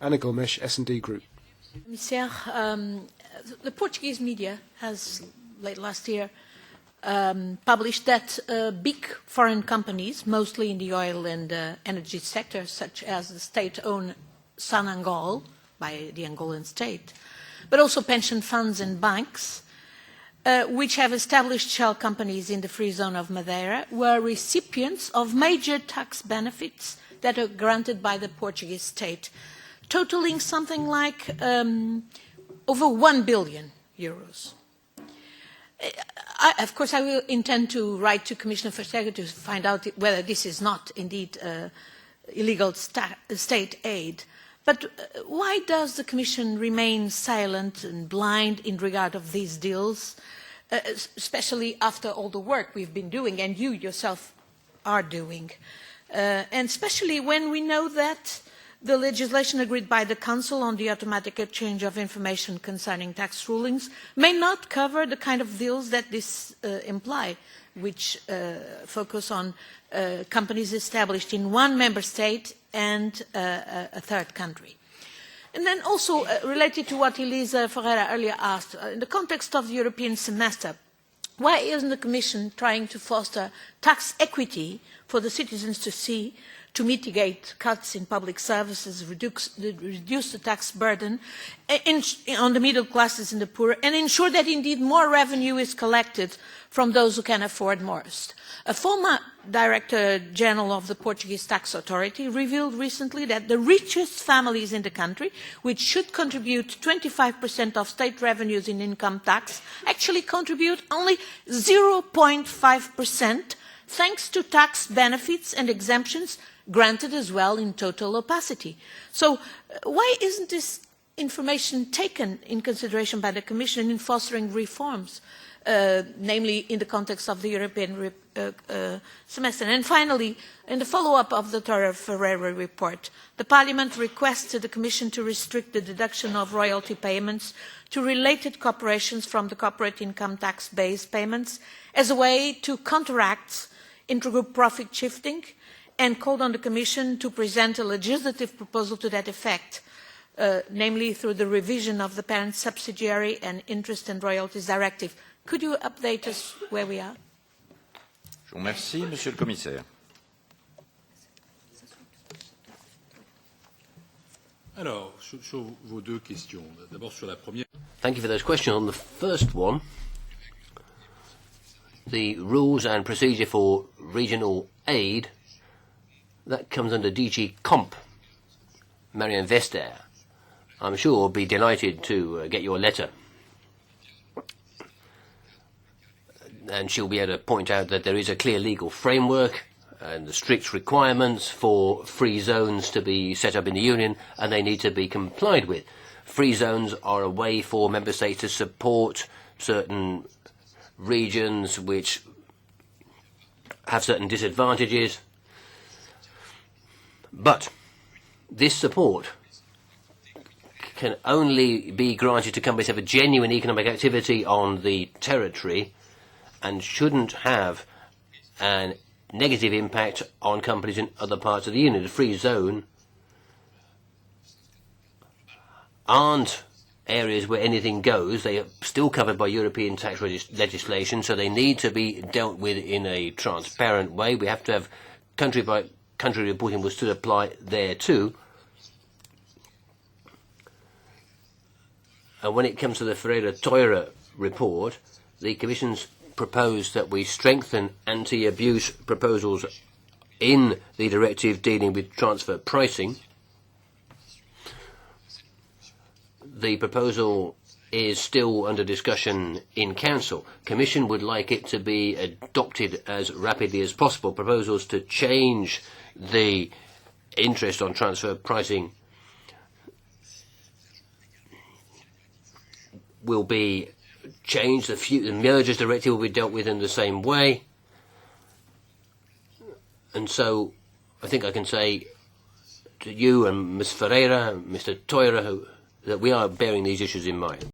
Ana Gomes, S&D Group. Commissaire, the Portuguese media has, late last year, published that big foreign companies, mostly in the oil and energy sector, such as the state-owned Sonangol by the Angolan state, but also pension funds and banks, which have established shell companies in the free zone of Madeira, were recipients of major tax benefits that are granted by the Portuguese state, totaling something like over 1 billion euros. Of course, I will intend to write to Commissioner Verstegen to find out whether this is not indeed illegal state aid. But why does the Commission remain silent and blind in regard of these deals, especially after all the work we've been doing and you yourself are doing? And especially when we know that the legislation agreed by the Council on the automatic exchange of information concerning tax rulings may not cover the kind of deals that this imply, which focus on companies established in one member state and a third country. And then also related to what Elisa Ferreira earlier asked, in the context of the European semester, why isn't the Commission trying to foster tax equity for the citizens to see, to mitigate cuts in public services, reduce the tax burden on the middle classes and the poor, and ensure that indeed more revenue is collected from those who can afford most? A former Director General of the Portuguese Tax Authority revealed recently that the richest families in the country, which should contribute 25% of state revenues in income tax, actually contribute only 0.5% thanks to tax benefits and exemptions granted as well in total opacity. So why isn't this information taken in consideration by the Commission in fostering reforms, namely in the context of the European semester? And finally, in the follow-up of the Ferreira report, the Parliament requested the Commission to restrict the deduction of royalty payments to related corporations from the corporate income tax base payments as a way to counteract intergroup profit shifting, and called on the Commission to present a legislative proposal to that effect, namely through the revision of the Parent Subsidiary and Interest and Royalties Directive. Could you update us where we are? Je vous remercie, Monsieur le Commissaire. Alors, sur vos deux questions. D'abord sur la première. Thank you for those questions. On the first one, the rules and procedure for regional aid, that comes under DG Comp. Marianne Vestager, I'm sure, will be delighted to get your letter. And she'll be able to point out that there is a clear legal framework and the strict requirements for free zones to be set up in the Union, and they need to be complied with. Free zones are a way for member states to support certain regions which have certain disadvantages. But this support can only be granted to companies that have a genuine economic activity on the territory and shouldn't have a negative impact on companies in other parts of the Union. The free zone aren't areas where anything goes. They are still covered by European tax legislation, so they need to be dealt with in a transparent way. We have to have country by country reporting will still apply there too. And when it comes to the Ferreira-Teurer report, the Commission's proposed that we strengthen anti-abuse proposals in the directive dealing with transfer pricing. The proposal is still under discussion in Council. Commission would like it to be adopted as rapidly as possible. Proposals to change the interest on transfer pricing will be changed. The mergers directive will be dealt with in the same way. And so I think I can say to you and Ms. Ferreira and Mr. Teurer that we are bearing these issues in mind.